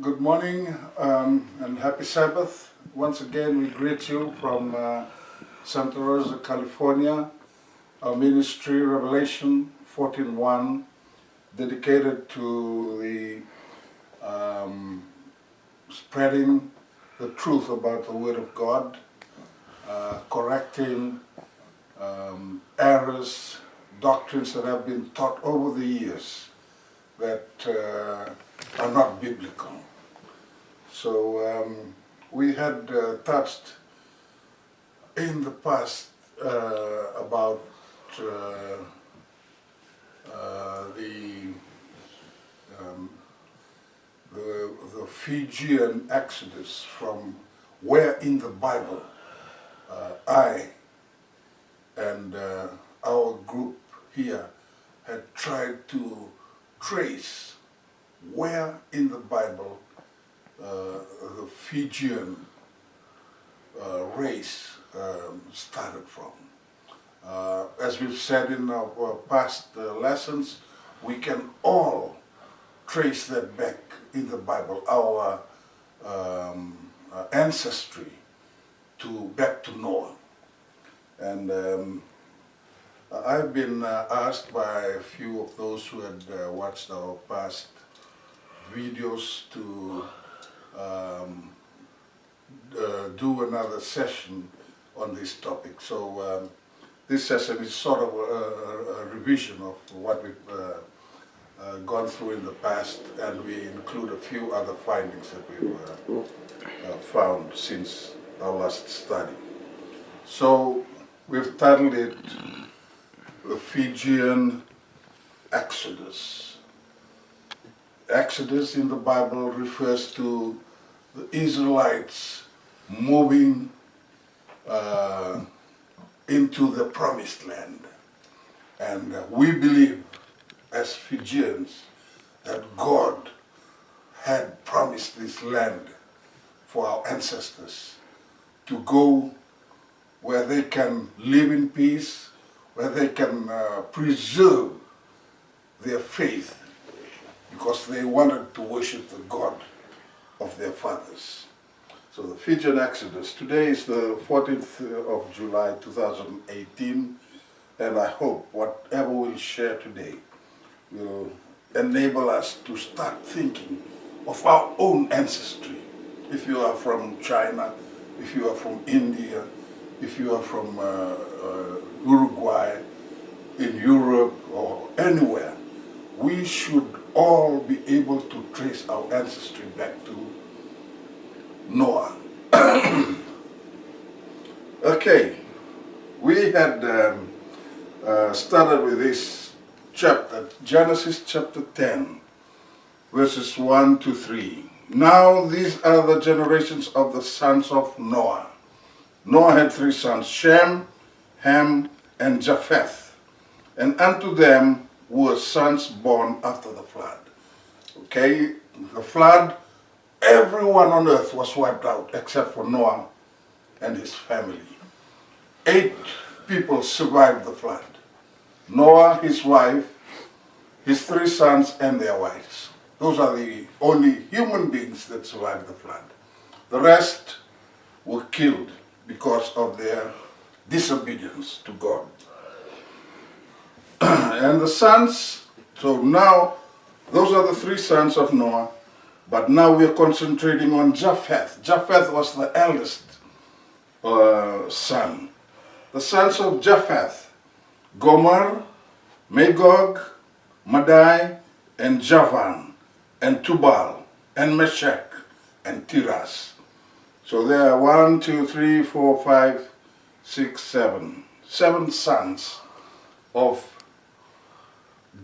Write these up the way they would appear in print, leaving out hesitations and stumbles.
Good morning and happy Sabbath. Once again, we greet you from Santa Rosa, California. Our ministry, Revelation 14:1, dedicated to the spreading the truth about the Word of God, correcting errors, doctrines that have been taught over the years that are not biblical. So we had touched in the past about the Fijian Exodus, from where in the Bible I and our group here had tried to trace where in the Bible the Fijian race started from. As we've said in our past lessons, we can all trace that back in the Bible, our ancestry back to Noah. And I've been asked by a few of those who had watched our past videos to do another session on this topic. So this session is sort of a revision of what we've gone through in the past, and we include a few other findings that we've found since our last study. So we've titled it the Fijian Exodus. Exodus in the Bible refers to the Israelites moving into the promised land. And we believe as Fijians that God had promised this land for our ancestors to go where they can live in peace, where they can preserve their faith, because they wanted to worship the God of their fathers. So the Fijian Exodus. Today is the 14th of July 2018, and I hope whatever we'll share today will enable us to start thinking of our own ancestry. If you are from China, if you are from India, if you are from Uruguay, in Europe, or anywhere, we should all be able to trace our ancestry back to Noah. Okay, we had started with this chapter, Genesis chapter 10, verses 1 to 3. Now these are the generations of the sons of Noah. Noah had 3 sons, Shem, Ham, and Japheth. And unto them were sons born after the flood. Okay, the flood, everyone on earth was wiped out except for Noah and his family. 8 people survived the flood. Noah, his wife, his 3 sons, and their wives. Those are the only human beings that survived the flood. The rest were killed because of their disobedience to God. And the sons, so now, those are the 3 sons of Noah, but now we're concentrating on Japheth. Japheth was the eldest son. The sons of Japheth, Gomer, Magog, Madai, and Javan, and Tubal, and Meshach, and Tiras. So there are 1, 2, 3, 4, 5, 6, 7. 7 sons of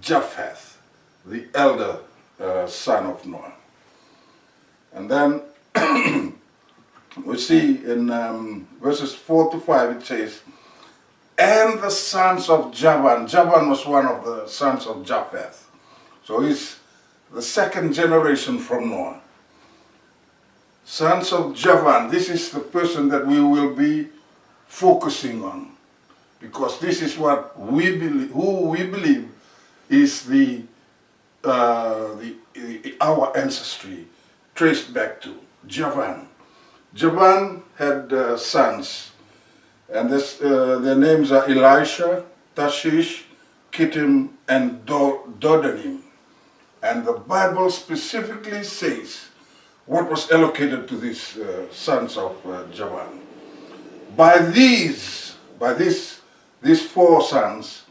Japheth, the elder son of Noah. And then we see in verses 4 to 5 it says, and the sons of Javan. Javan was one of the sons of Japheth. So he's the 2nd generation from Noah. Sons of Javan, this is the person that we will be focusing on, because this is what we believe, who we believe is our ancestry traced back to Javan. Javan had sons, and their names are Elisha, Tashish, Kittim, and Dodanim. And the Bible specifically says what was allocated to these sons of Javan. By these four sons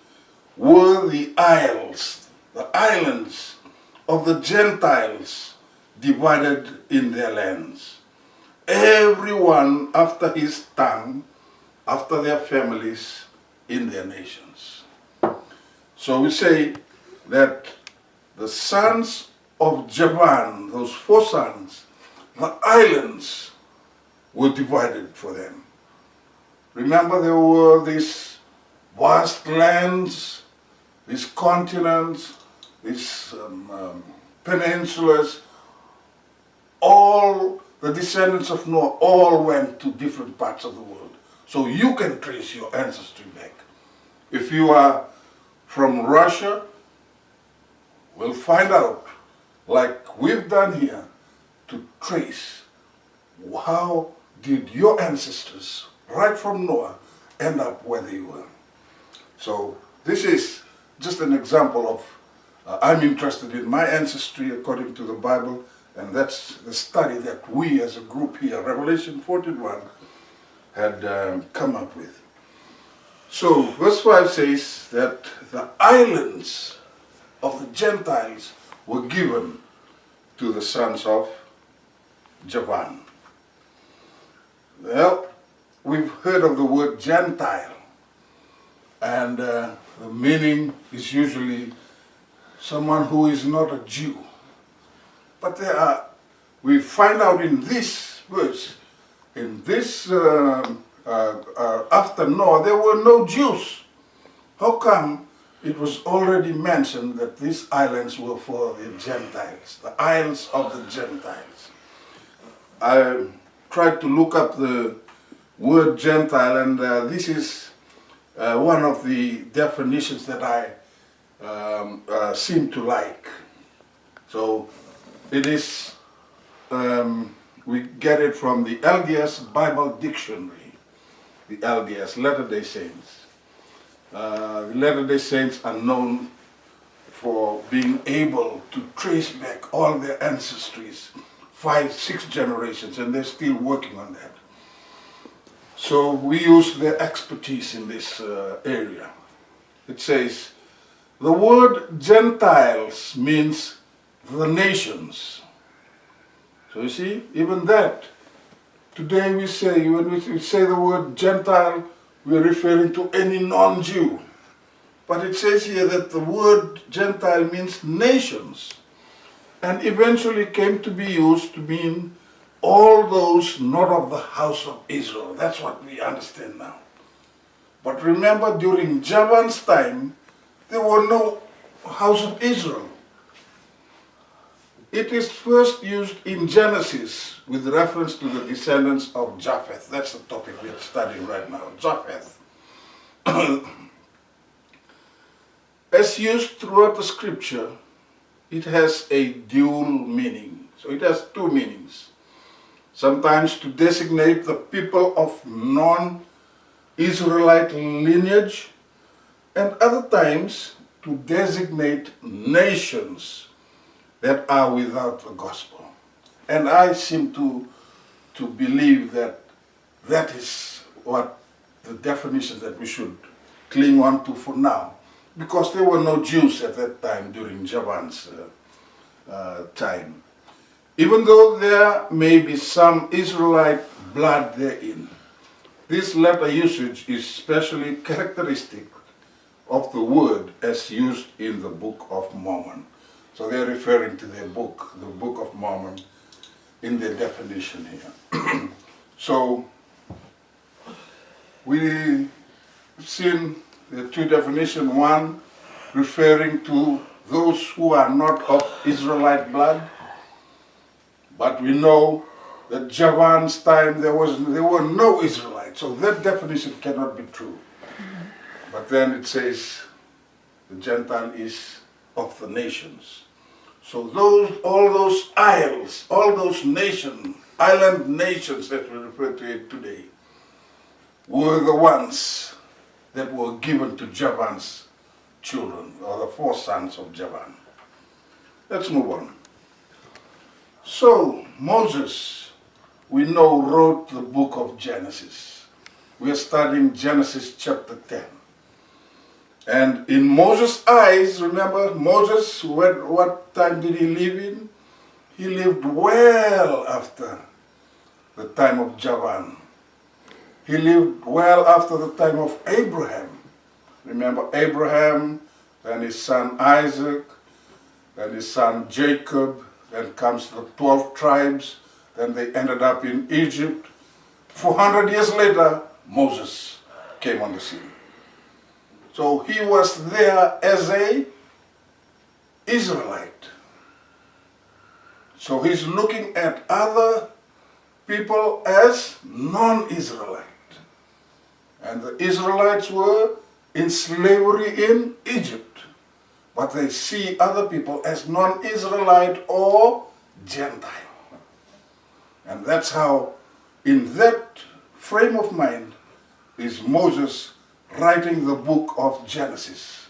were the islands of the Gentiles divided in their lands. Everyone after his tongue, after their families, in their nations. So we say that the sons of Javan, those four sons, the islands were divided for them. Remember, there were these vast lands, these continents, these peninsulas. All the descendants of Noah all went to different parts of the world. So you can trace your ancestry back. If you are from Russia, we'll find out, like we've done here, to trace how did your ancestors, right from Noah, end up where they were. So this is just an example of, I'm interested in my ancestry according to the Bible, and that's the study that we as a group here, Revelation 41, had come up with. So verse 5 says that the islands of the Gentiles were given to the sons of Javan. Well, we've heard of the word Gentile, and the meaning is usually someone who is not a Jew. But we find out in this verse, in this after Noah, there were no Jews. How come it was already mentioned that these islands were for the Gentiles, the isles of the Gentiles? I tried to look up the word Gentile, and this is one of the definitions that I seem to like. So it is, we get it from the LDS Bible Dictionary, the LDS, Latter-day Saints. The Latter-day Saints are known for being able to trace back all their ancestries, 5-6 generations, and they're still working on that. So we use their expertise in this area. It says, the word Gentiles means the nations. So you see, even that, today we say, when we say the word Gentile, we're referring to any non-Jew. But it says here that the word Gentile means nations, and eventually came to be used to mean all those not of the house of Israel. That's what we understand now. But remember, during Javan's time, there were no house of Israel. It is first used in Genesis with reference to the descendants of Japheth. That's the topic we're studying right now, Japheth. As used throughout the scripture, it has a dual meaning. So it has two meanings. Sometimes to designate the people of non-Israelite lineage, and other times to designate nations that are without the gospel. And I seem to believe that that is what the definition that we should cling on to for now, because there were no Jews at that time during Javan's time. Even though there may be some Israelite blood therein, this latter usage is especially characteristic of the word as used in the Book of Mormon. So they're referring to their book, the Book of Mormon, in their definition here. So we've seen the two definitions. One referring to those who are not of Israelite blood, but we know that Javan's time there were no Israelites, so that definition cannot be true. But then it says the Gentile is of the nations. So all those isles, all those nations, island nations that we refer to it today, were the ones that were given to Javan's children, or the 4 sons of Javan. Let's move on. So Moses, we know, wrote the book of Genesis. We are studying Genesis chapter 10. And in Moses' eyes, remember, Moses, what time did he live in? He lived well after the time of Javan. He lived well after the time of Abraham. Remember Abraham, then his son Isaac, then his son Jacob, then comes the 12 tribes, then they ended up in Egypt. 400 years later, Moses came on the scene. So he was there as a Israelite. So he's looking at other people as non-Israelite. And the Israelites were in slavery in Egypt. But they see other people as non-Israelite or Gentile. And that's how, in that frame of mind, is Moses writing the book of Genesis.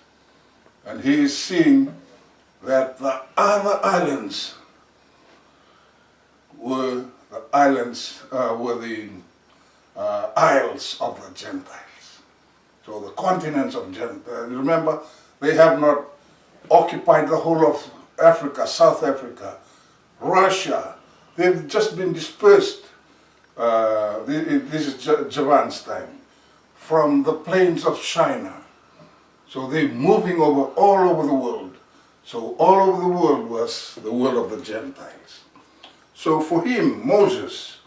And he is seeing that the other islands were the isles of the Gentiles. So the continents of Gentiles. Remember, they have not occupied the whole of Africa, South Africa, Russia. They've just been dispersed. This is Javan's time, from the plains of China. So they're moving all over the world. So all over the world was the world of the Gentiles. So for him, Moses,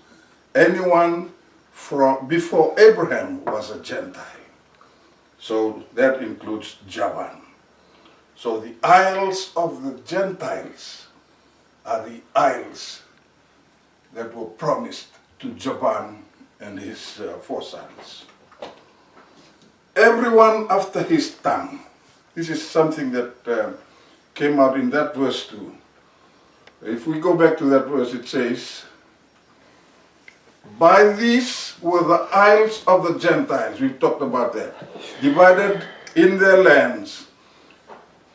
anyone from before Abraham was a Gentile. So that includes Javan. So the isles of the Gentiles are the isles that were promised to Javan and his 4 sons. Everyone after his tongue. This is something that came out in that verse too. If we go back to that verse, it says, by these were the isles of the Gentiles, we've talked about that, divided in their lands,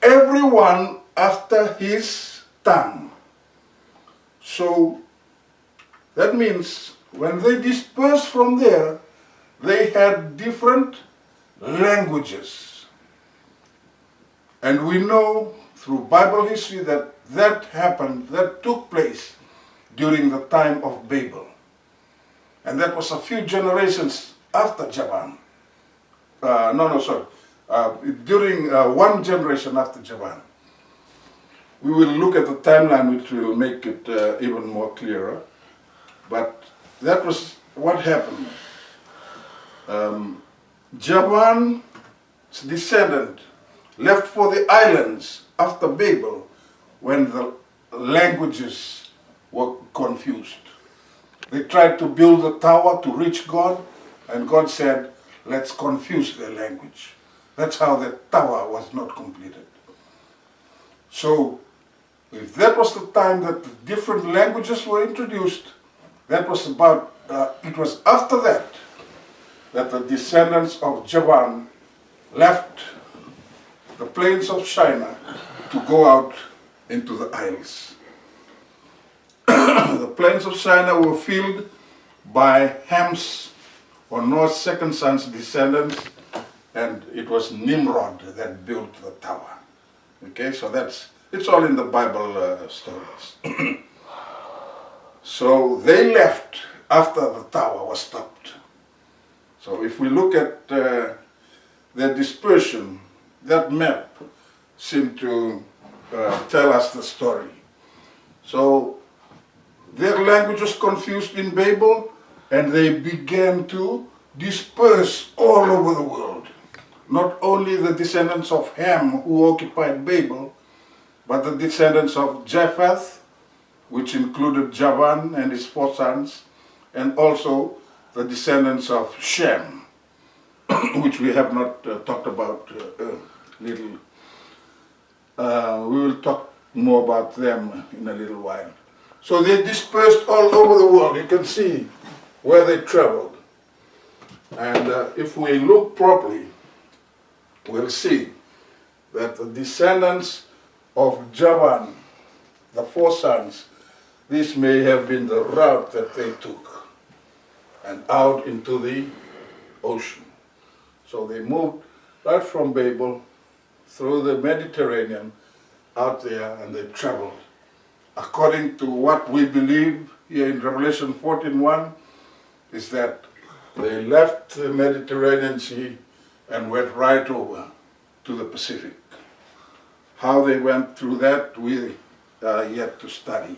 everyone after his tongue. So that means when they dispersed from there, they had different languages. And we know through Bible history that happened, that took place during the time of Babel. And that was a few generations after Javan. During one generation after Javan. We will look at the timeline, which will make it even more clearer. But that was what happened. Javan's descendant left for the islands after Babel when the languages were confused. They tried to build a tower to reach God, and God said, let's confuse their language. That's how the tower was not completed. So, if that was the time that the different languages were introduced, that was about, it was after that the descendants of Javan left the plains of China to go out into the isles. The plains of China were filled by Ham's or Noah's second son's descendants, and it was Nimrod that built the tower. Okay, so it's all in the Bible stories. So they left after the tower was stopped. So if we look at their dispersion, that map seemed to tell us the story. So their language was confused in Babel, and they began to disperse all over the world. Not only the descendants of Ham who occupied Babel, but the descendants of Japheth, which included Javan and his 4 sons, and also the descendants of Shem, which we have not talked about little. We will talk more about them in a little while. So they dispersed all over the world. You can see where they traveled. And if we look properly, we'll see that the descendants of Javan, the 4 sons, this may have been the route that they took and out into the ocean. So they moved right from Babel through the Mediterranean out there, and they traveled. According to what we believe here in Revelation 14:1, is that they left the Mediterranean Sea and went right over to the Pacific. How they went through that, we are yet to study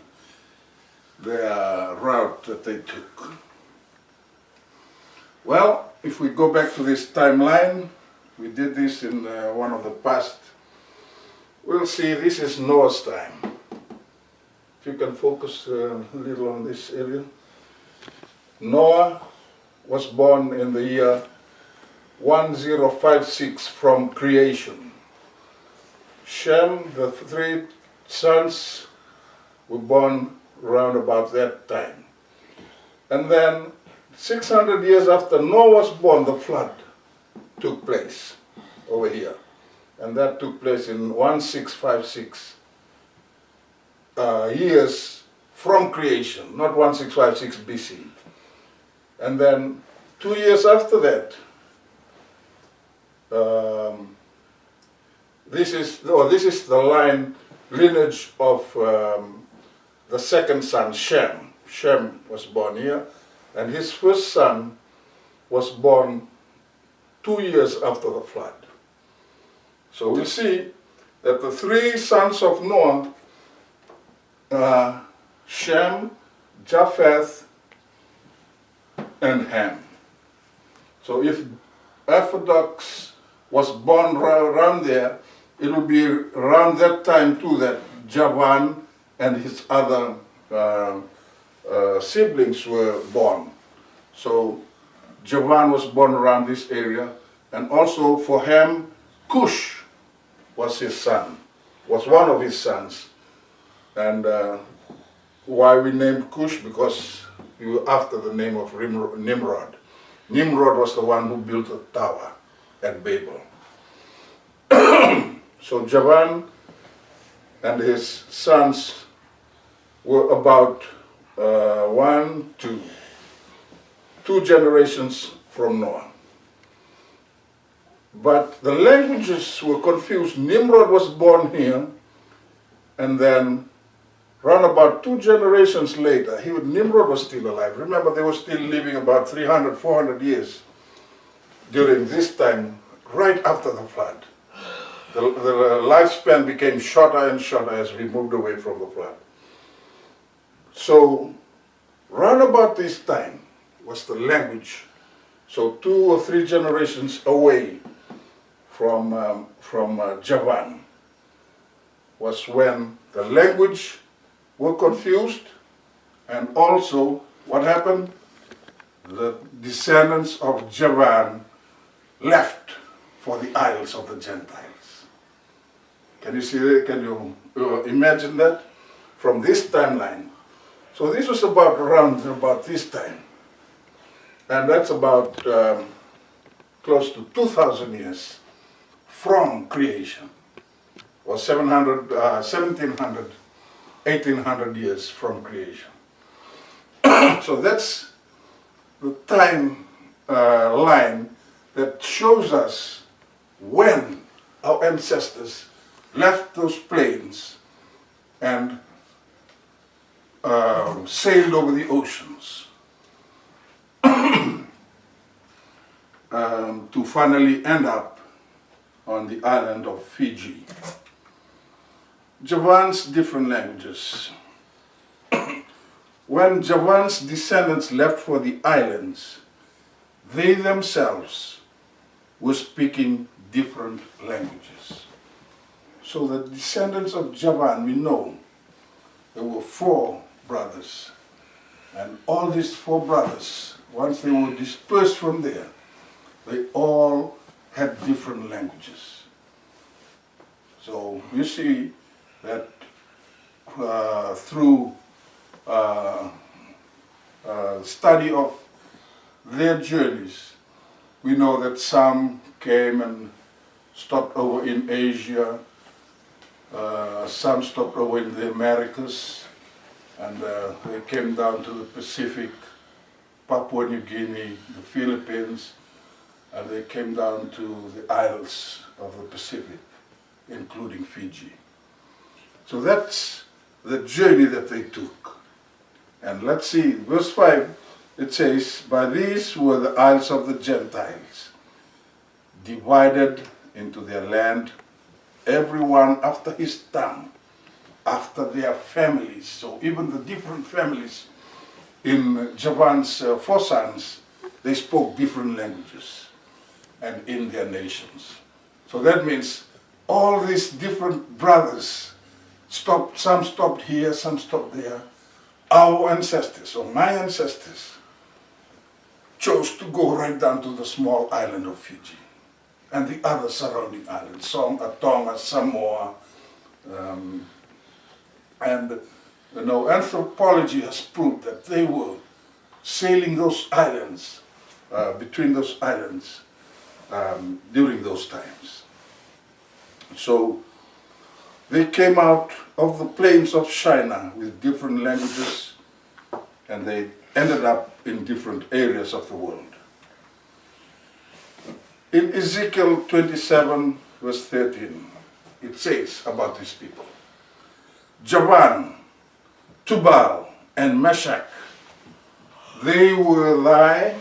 their route that they took. Well, if we go back to this timeline, we did this in one of the past, we'll see this is Noah's time. If you can focus a little on this area. Noah was born in the year 1056 from creation. Shem, the 3 sons, were born around about that time. And then 600 years after Noah was born, the flood took place over here. And that took place in 1656 years from creation, not 1656 BC. And then 2 years after that, this is the lineage of the second son, Shem. Shem was born here, and his first son was born 2 years after the flood. So we see that the 3 sons of Noah, Shem, Japheth, and Ham. So if Orthodox was born around there, it will be around that time too that Javan and his other siblings were born. So Javan was born around this area, and also for Ham, Cush was his son, was one of his sons. And why we named Cush? Because he was after the name of Nimrod. Nimrod was the one who built the tower at Babel. So Javan and his sons were about 2 generations from Noah. But the languages were confused. Nimrod was born here, and then round about 2 generations later, Nimrod was still alive. Remember, they were still living about 300, 400 years during this time, right after the flood. The lifespan became shorter and shorter as we moved away from the flood. So, round about this time was the language. So 2 or 3 generations away from Javan was when the language were confused, and also what happened? The descendants of Javan left for the isles of the Gentiles. Can you see that? Can you imagine that? From this timeline. So this was around about this time. And that's about close to 2,000 years from creation. Or 1,700, 1,800 years from creation. So that's the time line that shows us when our ancestors left those plains and sailed over the oceans to finally end up on the island of Fiji. Javan's different languages. When Javan's descendants left for the islands, they themselves were speaking different languages. So the descendants of Javan, we know, there were 4 brothers. And all these 4 brothers, once they were dispersed from there, they all had different languages. So you see that through study of their journeys, we know that some came and stopped over in Asia, some stopped over in the Americas, and they came down to the Pacific, Papua New Guinea, the Philippines, and they came down to the isles of the Pacific, including Fiji. So that's the journey that they took. And let's see, verse 5, it says, "By these were the isles of the Gentiles, divided into their land, everyone after his tongue, after their families." So even the different families in Javan's 4 sons, they spoke different languages and in their nations. So that means all these different brothers stopped, some stopped here, some stopped there. Our ancestors, or my ancestors, chose to go right down to the small island of Fiji and the other surrounding islands, Tonga, Samoa, and anthropology has proved that they were sailing those islands, between those islands, during those times. So they came out of the plains of China with different languages, and they ended up in different areas of the world. In Ezekiel 27, verse 13, it says about these people, "Javan, Tubal, and Meshach, they were thy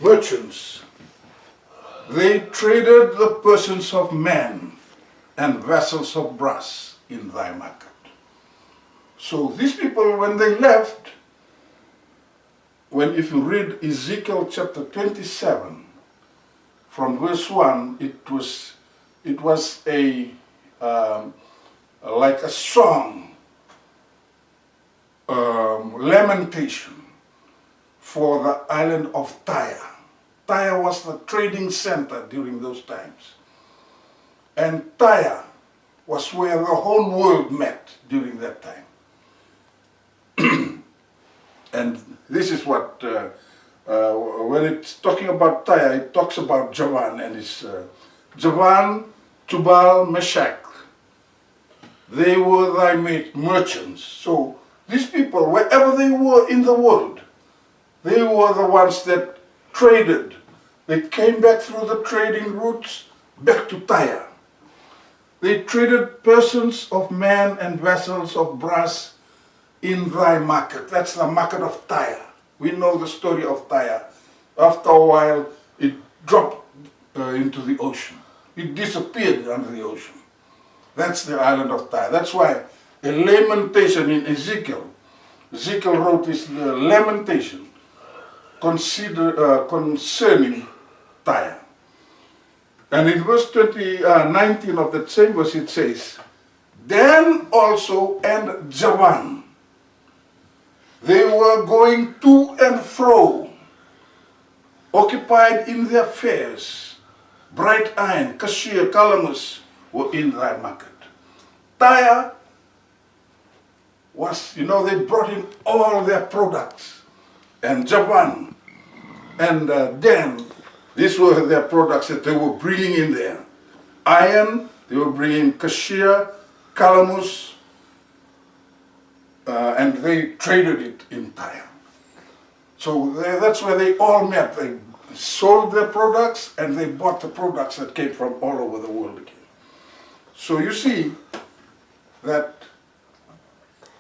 merchants. They traded the persons of men and vessels of brass in thy market." So these people, when they left, if you read Ezekiel chapter 27, from verse 1, it was a like a song, lamentation for the island of Tyre. Tyre was the trading center during those times. And Tyre was where the whole world met during that time. And this is what, when it's talking about Tyre, it talks about Javan, and it's Javan, Tubal, Meshach. They were thy merchants. So these people, wherever they were in the world, they were the ones that traded. They came back through the trading routes back to Tyre. They traded persons of men and vessels of brass in thy market. That's the market of Tyre. We know the story of Tyre. After a while, it dropped into the ocean. It disappeared under the ocean. That's the island of Tyre. That's why a lamentation in Ezekiel wrote this lamentation concerning Tyre. And in verse 19 of that same verse it says, "Dan also and Javan, they were going to and fro, occupied in their fairs. Bright Iron, Cassia, Calamus were in thy market." Tyre was, they brought in all their products. And Javan and Dan, these were their products that they were bringing in there. Iron, they were bringing Cassia, Calamus, and they traded it in Tyre. So that's where they all met. They sold their products and they bought the products that came from all over the world again. So you see that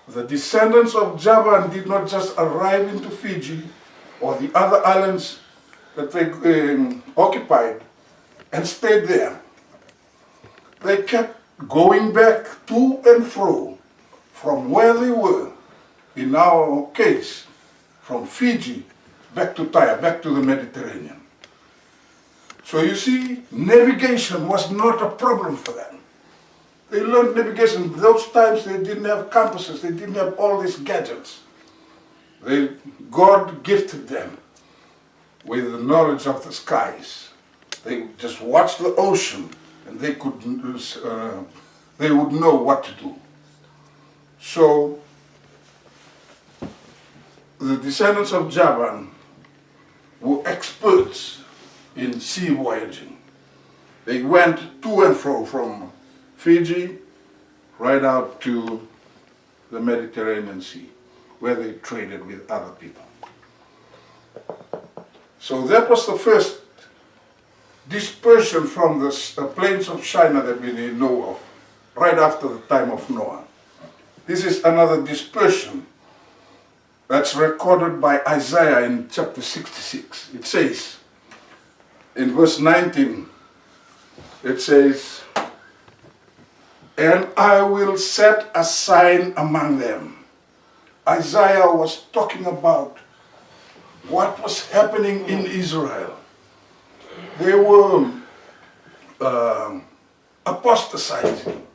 the descendants of Javan did not just arrive into Fiji or the other islands that they occupied and stayed there. They kept going back to and fro from where they were, in our case, from Fiji back to Tyre, back to the Mediterranean. So you see, navigation was not a problem for them. They learned navigation. Those times they didn't have compasses, they didn't have all these gadgets. God gifted them with the knowledge of the skies. They just watched the ocean and they would know what to do. So the descendants of Javan were experts in sea voyaging. They went to and fro from Fiji right out to the Mediterranean Sea, where they traded with other people. So that was the first dispersion from the plains of China that we know of, right after the time of Noah. This is another dispersion that's recorded by Isaiah in chapter 66. It says, in verse 19, it says, "And I will set a sign among them." Isaiah was talking about what was happening in Israel. They were apostatizing.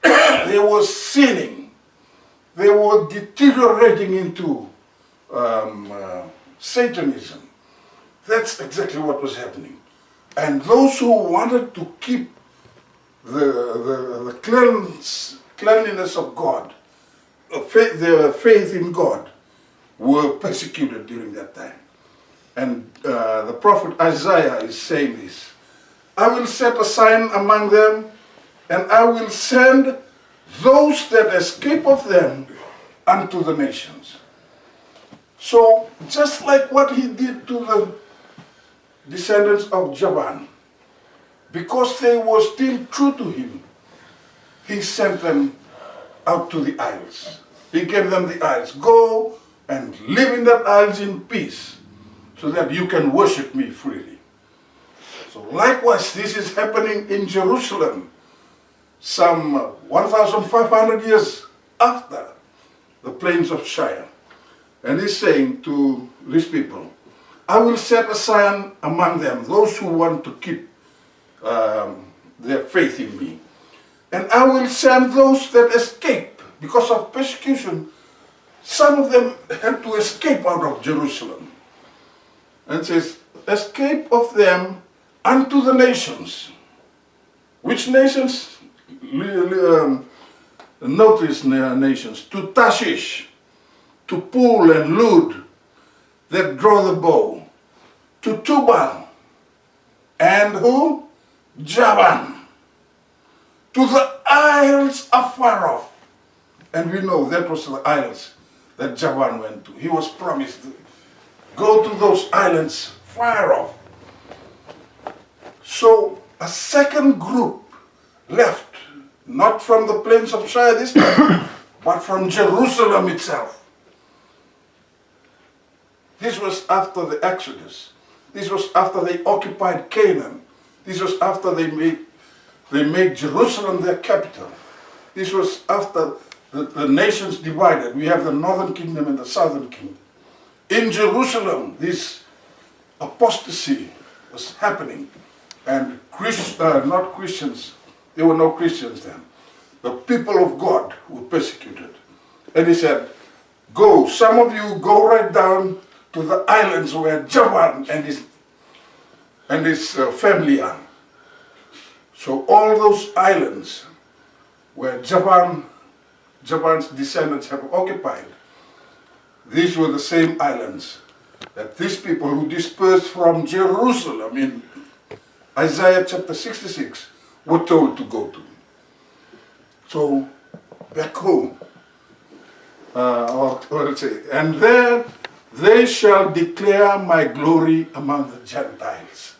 They were sinning. They were deteriorating into Satanism. That's exactly what was happening. And those who wanted to keep the cleanliness of God, their faith in God, were persecuted during that time. And the prophet Isaiah is saying this: "I will set a sign among them, and I will send those that escape of them unto the nations." So, just like what he did to the descendants of Javan, because they were still true to him, he sent them out to the isles. He gave them the isles. Go and live in that isles in peace, so that you can worship me freely. So likewise, this is happening in Jerusalem, some 1,500 years after the plains of Shire. And he's saying to these people, "I will set a sign among them, those who want to keep their faith in me. And I will send those that escape." Because of persecution, some of them had to escape out of Jerusalem. And it says, "Escape of them unto the nations." Which nations? Notice nations. "To Tarshish, to Pool and Lud, that draw the bow, to Tubal, and who? Javan, to the isles afar off." And we know that was the isles that Javan went to. He was promised, go to those islands far off. So a second group left, not from the plains of Shire this time, but from Jerusalem itself. This was after the Exodus. This was after they occupied Canaan. This was after they made Jerusalem their capital. This was after the nations divided. We have the northern kingdom and the southern kingdom. In Jerusalem, this apostasy was happening. And not Christians, there were no Christians then. The people of God were persecuted. And he said, "Go, some of you go right down to the islands where Javan and his family are." So all those islands where Javan's descendants have occupied, these were the same islands that these people who dispersed from Jerusalem in Isaiah chapter 66 were told to go to. So back home, or let's say, "And there they shall declare my glory among the Gentiles."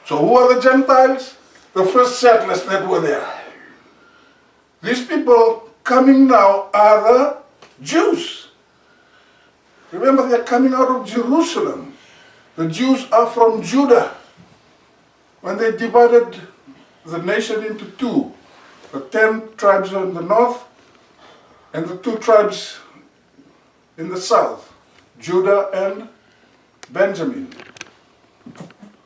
So who are the Gentiles? The first settlers that were there. These people coming now are the Jews. Remember, they're coming out of Jerusalem. The Jews are from Judah. When they divided the nation into two, the 10 tribes in the north and the 2 tribes in the south, Judah and Benjamin.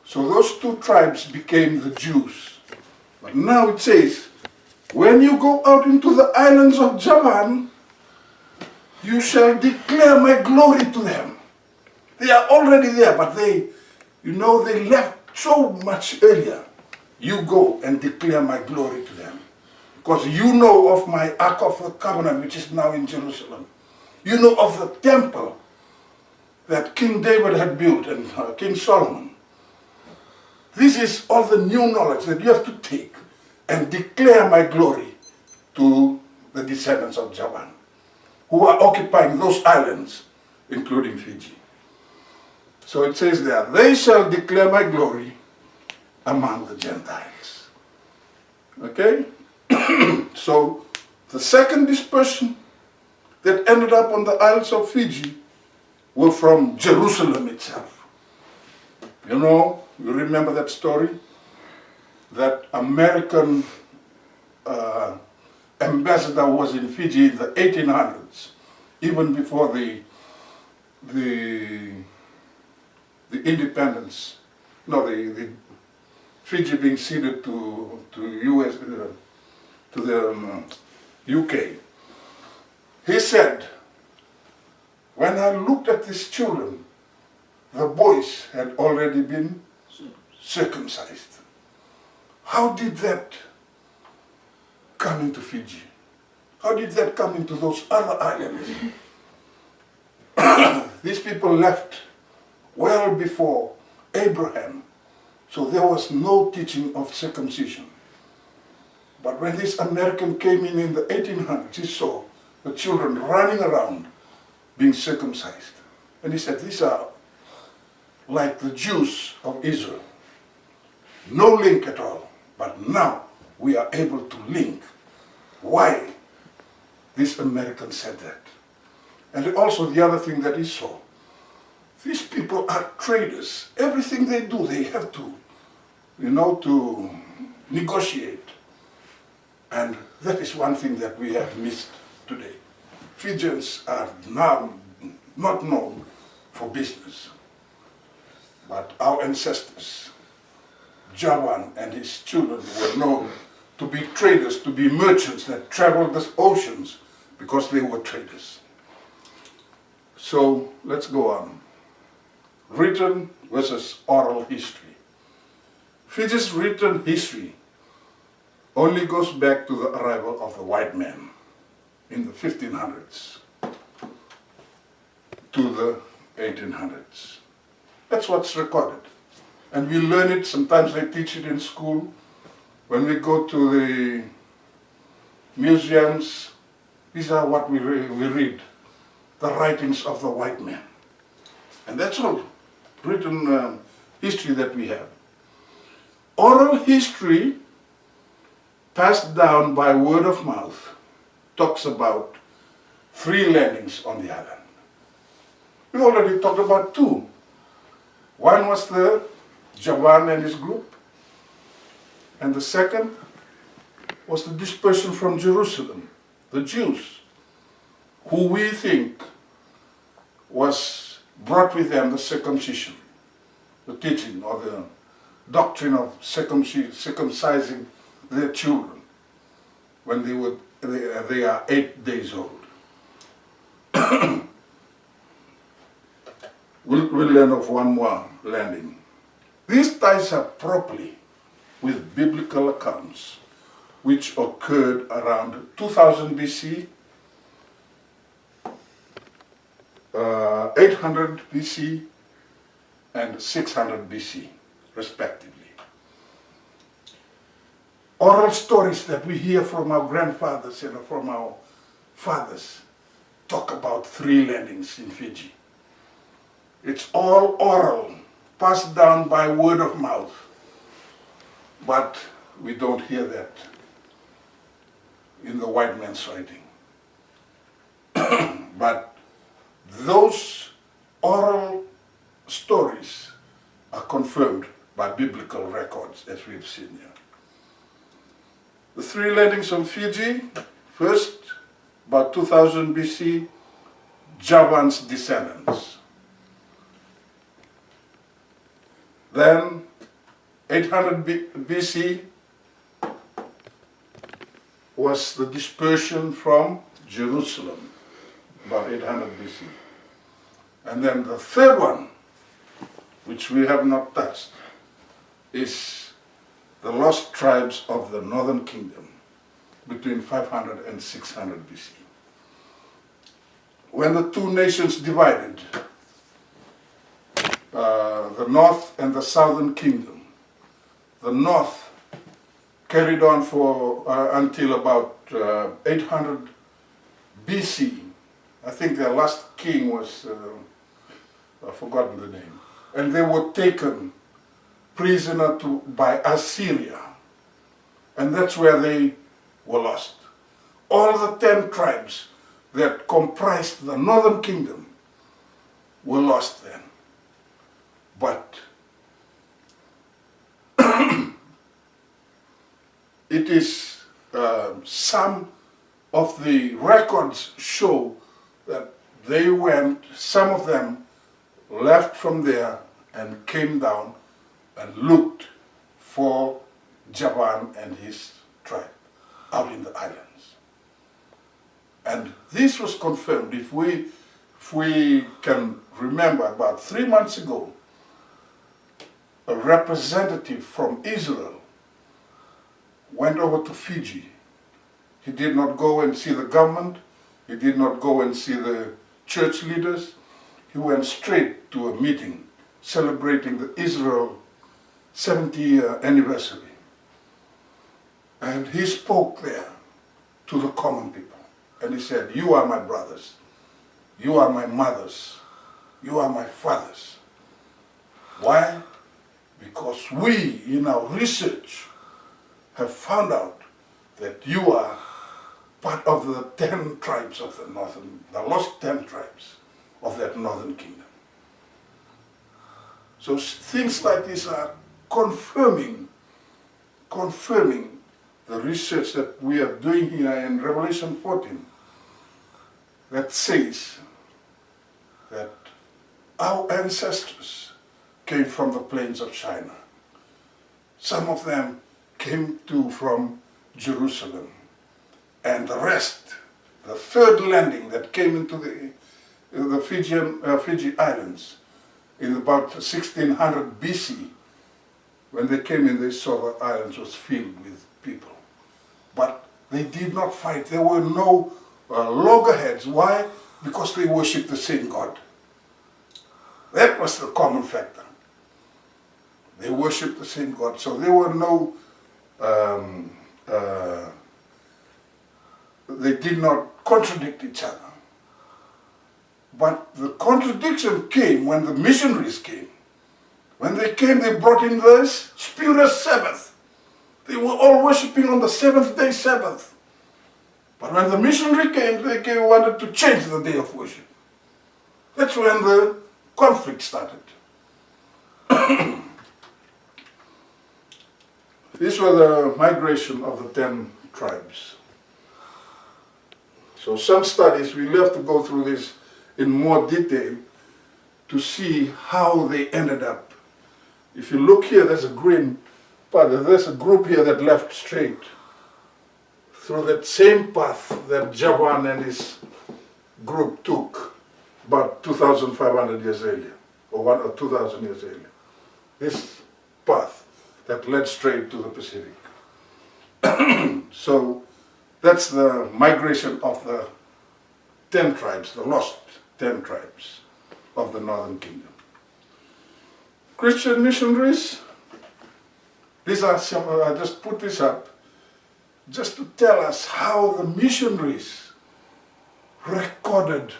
So those 2 tribes became the Jews. But now it says, "When you go out into the islands of Javan, you shall declare my glory to them." They are already there, but they left so much earlier. You go and declare my glory to them, Because you know of my Ark of the Covenant, which is now in Jerusalem. You know of the temple that King David had built and King Solomon. This is all the new knowledge that you have to take and declare my glory to the descendants of Javan, who are occupying those islands, including Fiji. So it says there, they shall declare my glory among the Gentiles. Okay? So the second dispersion that ended up on the Isles of Fiji were from Jerusalem itself. You know, you remember that story? That American ambassador was in Fiji in the 1800s, even before the independence, the Fiji being ceded to US, to the UK. He said, when I looked at these children, the boys had already been circumcised. How did that come into Fiji? How did that come into those other islands? These people left well before Abraham, so there was no teaching of circumcision. But when this American came in the 1800s, he saw the children running around being circumcised. And he said, these are like the Jews of Israel. No link at all. But now we are able to link why this American said that. And also the other thing that he saw, these people are traders. Everything they do, they have to, to negotiate. And that is one thing that we have missed today. Fijians are now not known for business. But our ancestors, Javan and his children, were known to be traders, to be merchants that traveled the oceans because they were traders. So let's go on. Written versus oral history. Fiji's written history only goes back to the arrival of the white man in the 1500s to the 1800s. That's what's recorded. And we learn it, sometimes they teach it in school. When we go to the museums, these are what we read, the writings of the white man. And that's all written history that we have. Oral history, passed down by word of mouth, talks about 3 landings on the island. We already talked about 2. One was the Javan and his group, and the second was the dispersion from Jerusalem, the Jews, who we think was brought with them the circumcision, the teaching or the doctrine of circumcising their children when they are 8 days old. We'll learn of one more landing. This ties up properly with biblical accounts which occurred around 2000 BC, 800 BC, and 600 BC, respectively. Oral stories that we hear from our grandfathers and from our fathers talk about 3 landings in Fiji. It's all oral, passed down by word of mouth. But we don't hear that in the white man's writing. But those oral stories are confirmed by biblical records, as we've seen here. The 3 landings on Fiji, first, about 2000 BC, Javan's descendants. Then, 800 BC was the dispersion from Jerusalem, about 800 BC. And then the third one, which we have not touched, is the lost tribes of the northern kingdom, between 500 and 600 BC. When the two nations divided, the north and the southern kingdom, the north carried on for until about 800 BC. I think their last king was, I've forgotten the name, and they were taken prisoner by Assyria, and that's where they were lost. All the 10 tribes that comprised the northern kingdom were lost then. But it is, some of the records show that they went, some of them left from there and came down and looked for Javan and his tribe out in the islands. And this was confirmed. If we can remember, about 3 months ago, a representative from Israel went over to Fiji. He did not go and see the government. He did not go and see the church leaders. He went straight to a meeting celebrating the Israel 70-year anniversary. And he spoke there to the common people. And he said, "You are my brothers. You are my mothers. You are my fathers." Why? Because we, in our research, have found out that you are part of the 10 tribes of the northern, the lost 10 tribes of that northern kingdom. So things like this are confirming the research that we are doing here in Revelation 14, that says that our ancestors came from the plains of Shinar. Some of them came from Jerusalem, and the rest, the third landing that came into the Fiji Islands in about 1600 BC, when they came in, they saw the islands was filled with people. But they did not fight. There were no loggerheads. Why? Because they worshipped the same God. That was the common factor. They worshipped the same God. So there were no, they did not contradict each other. But the contradiction came when the missionaries came. When they came, they brought in this spurious Sabbath. They were all worshipping on the 7th-day Sabbath. But when the missionary came, they wanted to change the day of worship. That's when the conflict started. This was the migration of the 10 tribes. So some studies, we'll have to go through this in more detail to see how they ended up. If you look here, there's a green part. There's a group here that left straight through that same path that Javan and his group took about 2,500 years earlier, or 2,000 years earlier. This path that led straight to the Pacific. So that's the migration of the 10 tribes, the lost 10 tribes of the Northern Kingdom. Christian missionaries, these are some, I just put this up just to tell us how the missionaries recorded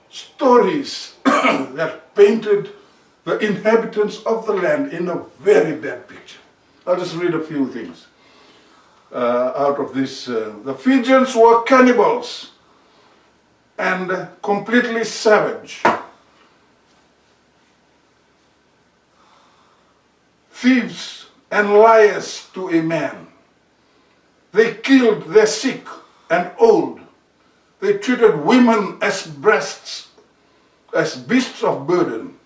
stories that painted the inhabitants of the land in a very bad picture. I'll just read a few things out of this. The Fijians were cannibals and completely savage. Thieves and liars to a man. They killed the sick and old. They treated women as beasts of burden.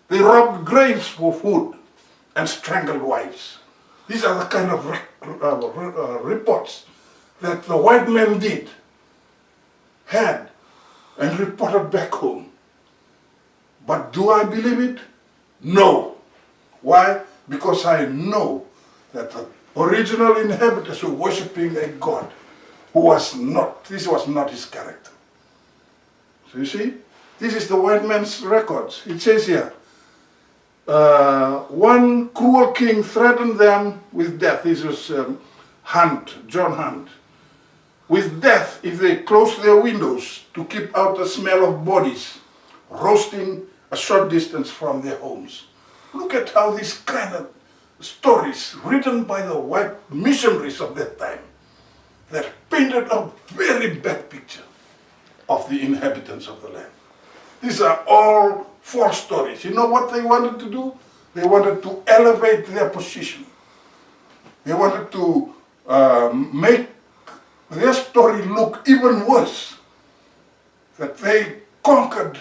They robbed graves for food and strangled wives. These are the kind of reports that the white men had and reported back home. But do I believe it? No. Why? Because I know that the original inhabitants were worshipping a God this was not his character. So you see, this is the white man's records. It says here, one cruel king threatened them with death. This was John Hunt. With death if they closed their windows to keep out the smell of bodies roasting a short distance from their homes. Look at how these kind of stories written by the white missionaries of that time that painted a very bad picture of the inhabitants of the land. These are all false stories. You know what they wanted to do? They wanted to elevate their position. They wanted to make their story look even worse. That they conquered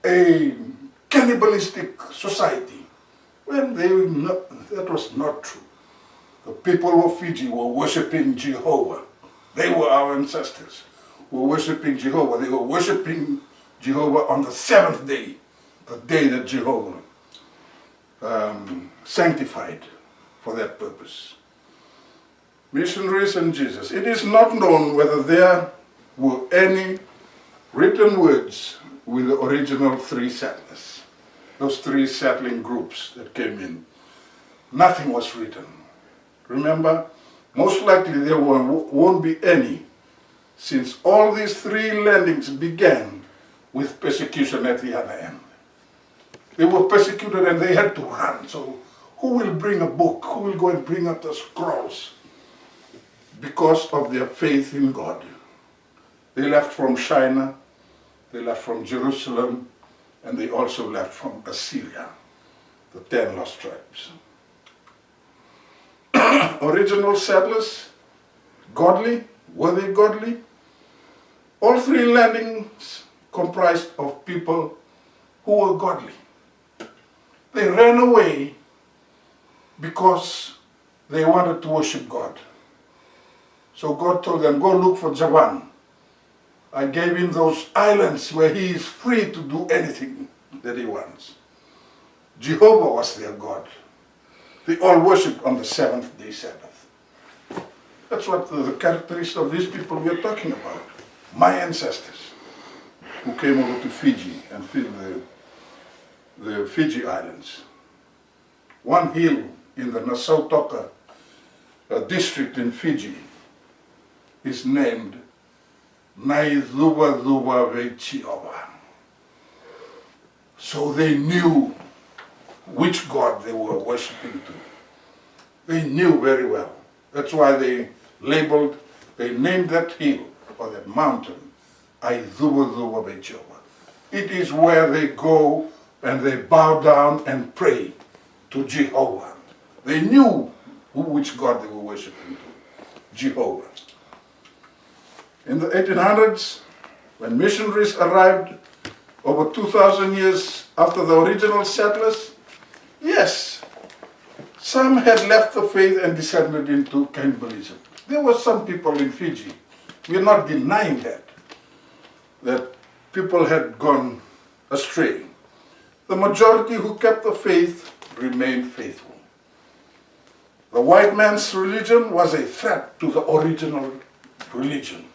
a cannibalistic society. When that was not true. The people of Fiji were worshipping Jehovah. They were our ancestors. Were worshipping Jehovah. They were worshipping Jehovah on the seventh day, the day that Jehovah sanctified for that purpose. Missionaries and Jesus. It is not known whether there were any written words with the original three settlers. Those three settling groups that came in. Nothing was written. Remember, most likely there won't be any, since all these three landings began with persecution at the other end. They were persecuted and they had to run. So who will bring a book? Who will go and bring up the scrolls? Because of their faith in God. They left from China, they left from Jerusalem, and they also left from Assyria, the 10 lost tribes. Original settlers, godly, were they godly? All three landings comprised of people who were godly. They ran away because they wanted to worship God. So God told them, go look for Javan. I gave him those islands where he is free to do anything that he wants. Jehovah was their God. They all worshipped on the seventh day Sabbath. That's what the characteristics of these people we're talking about. My ancestors who came over to Fiji and filled the Fiji Islands. One hill in the Nassau Toka district in Fiji is named Naidhuva Dhuva Vechiova. So they knew which God they were worshipping to. They knew very well. That's why they named that hill or that mountain Aidhuva Dhuva Vechiova. It is where they go and they bow down and pray to Jehovah. They knew which God they were worshipping to, Jehovah. In the 1800s, when missionaries arrived over 2,000 years after the original settlers, yes, some had left the faith and descended into cannibalism. There were some people in Fiji, we're not denying that people had gone astray. The majority who kept the faith remained faithful. The white man's religion was a threat to the original religion.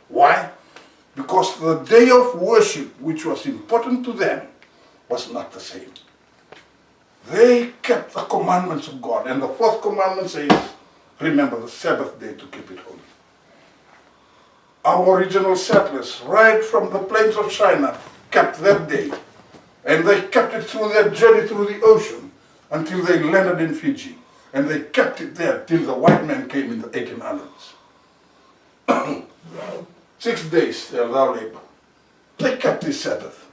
Why? Because the day of worship, which was important to them, was not the same. They kept the commandments of God, and the fourth commandment says, remember the Sabbath day to keep it holy. Our original settlers, right from the plains of China, kept that day, and they kept it through their journey through the ocean until they landed in Fiji, and they kept it there till the white man came in the 1800s. 6 days they'll thou labor. They kept this Sabbath.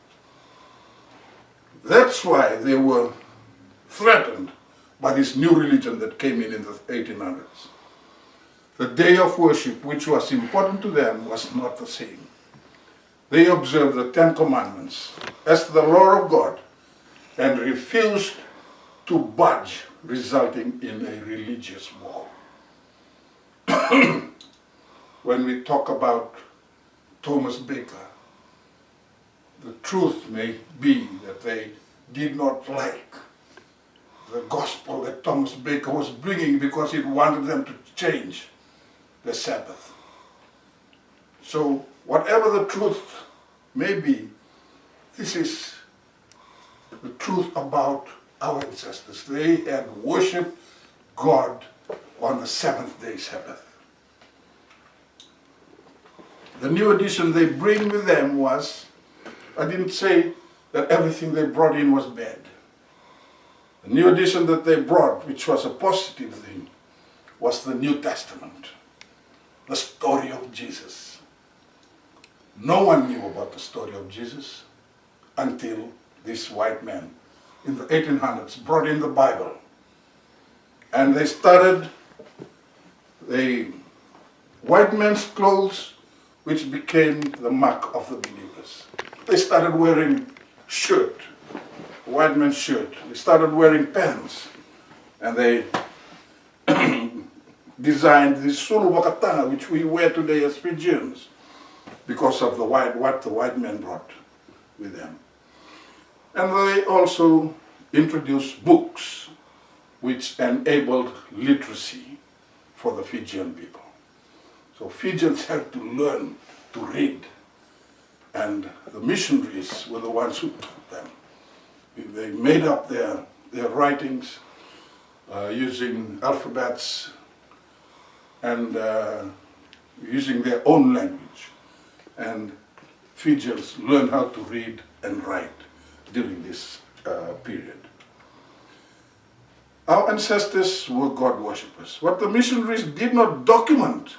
That's why they were threatened by this new religion that came in the 1800s. The day of worship, which was important to them, was not the same. They observed the 10 Commandments as the law of God and refused to budge, resulting in a religious war. When we talk about Thomas Baker, the truth may be that they did not like the gospel that Thomas Baker was bringing because it wanted them to change. the Sabbath. So whatever the truth may be, this is the truth about our ancestors. They had worshipped God on the seventh-day Sabbath. The new addition they bring with them was, I didn't say that everything they brought in was bad. The new addition that they brought, which was a positive thing, was the New Testament, the story of Jesus. No one knew about the story of Jesus until this white man in the 1800s brought in the Bible. And they started the white man's clothes, which became the mark of the believers. They started wearing shirt, white man's shirt. They started wearing pants, and they designed the sulu wakatanga, which we wear today as Fijians, because of what the white men brought with them. And they also introduced books, which enabled literacy for the Fijian people. So Fijians had to learn to read, and the missionaries were the ones who taught them. They made up their writings using alphabets and using their own language. And Fijians learned how to read and write during this period. Our ancestors were God worshippers. What the missionaries did not document,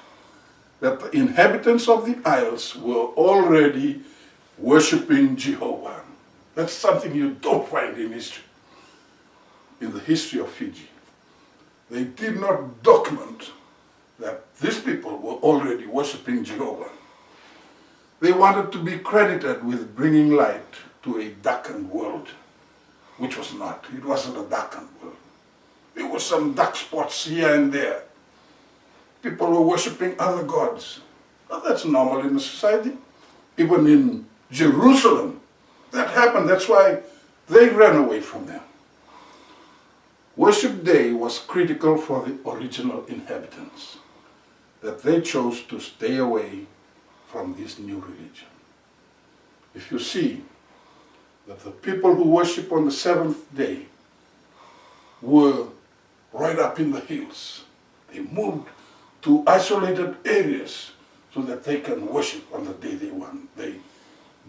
that the inhabitants of the isles were already worshipping Jehovah. That's something you don't find in history, in the history of Fiji. They did not document that these people were already worshipping Jehovah. They wanted to be credited with bringing light to a darkened world, which was not. It wasn't a darkened world. There were some dark spots here and there. People were worshipping other gods. Well, that's normal in the society. Even in Jerusalem, that happened. That's why they ran away from them. Worship Day was critical for the original inhabitants, that they chose to stay away from this new religion. If you see that the people who worship on the seventh day were right up in the hills, they moved to isolated areas so that they can worship on the day they want. They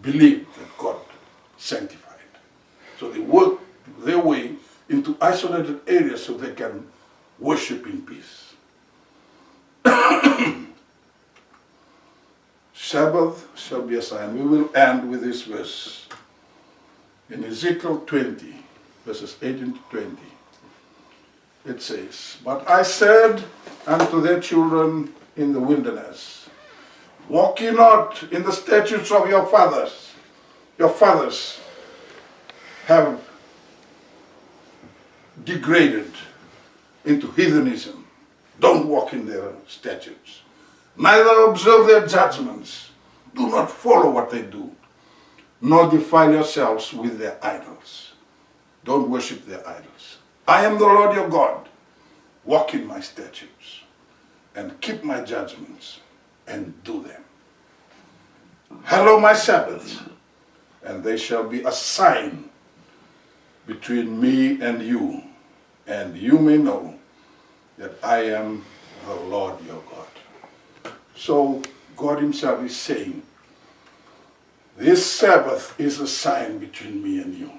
believed that God sanctified. So they worked their way into isolated areas so they can worship in peace. Sabbath shall be a sign. We will end with this verse. In Ezekiel 20, verses 18 to 20, it says, "But I said unto their children in the wilderness, walk ye not in the statutes of your fathers. Your fathers have degraded into heathenism. Don't walk in their statutes. Neither observe their judgments. Do not follow what they do, nor defile yourselves with their idols." Don't worship their idols. "I am the Lord your God. Walk in my statutes and keep my judgments and do them. Hallow my Sabbaths, and they shall be a sign between me and you may know that I am the Lord your God." So God himself is saying, this Sabbath is a sign between me and you.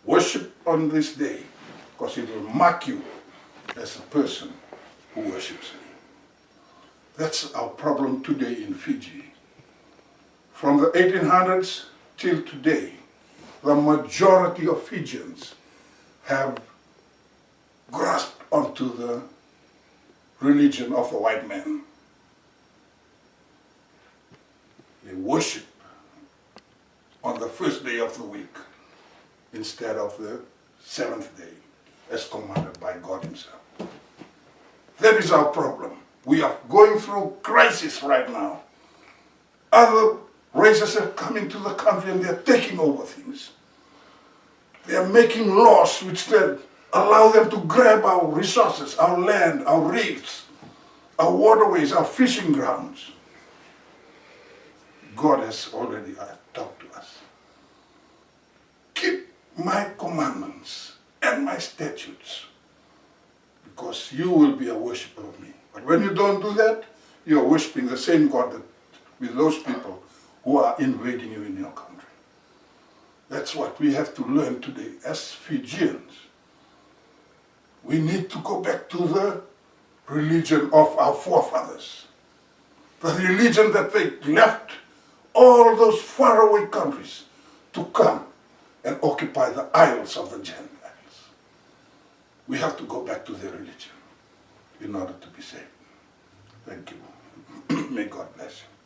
Worship on this day, because it will mark you as a person who worships me. That's our problem today in Fiji. From the 1800s till today, the majority of Fijians have grasped onto the religion of the white man. They worship on the first day of the week instead of the seventh day, as commanded by God himself. That is our problem. We are going through crisis right now. Other races have come into the country and they're taking over things. They are making laws which then allow them to grab our resources, our land, our reefs, our waterways, our fishing grounds. God has already talked to us. Keep my commandments and my statutes, because you will be a worshiper of me. But when you don't do that, you are worshiping the same God that, with those people who are invading you in your country. That's what we have to learn today as Fijians. We need to go back to the religion of our forefathers. The religion that they left all those faraway countries to come and occupy the isles of the Gentiles. We have to go back to their religion in order to be saved. Thank you. May God bless you.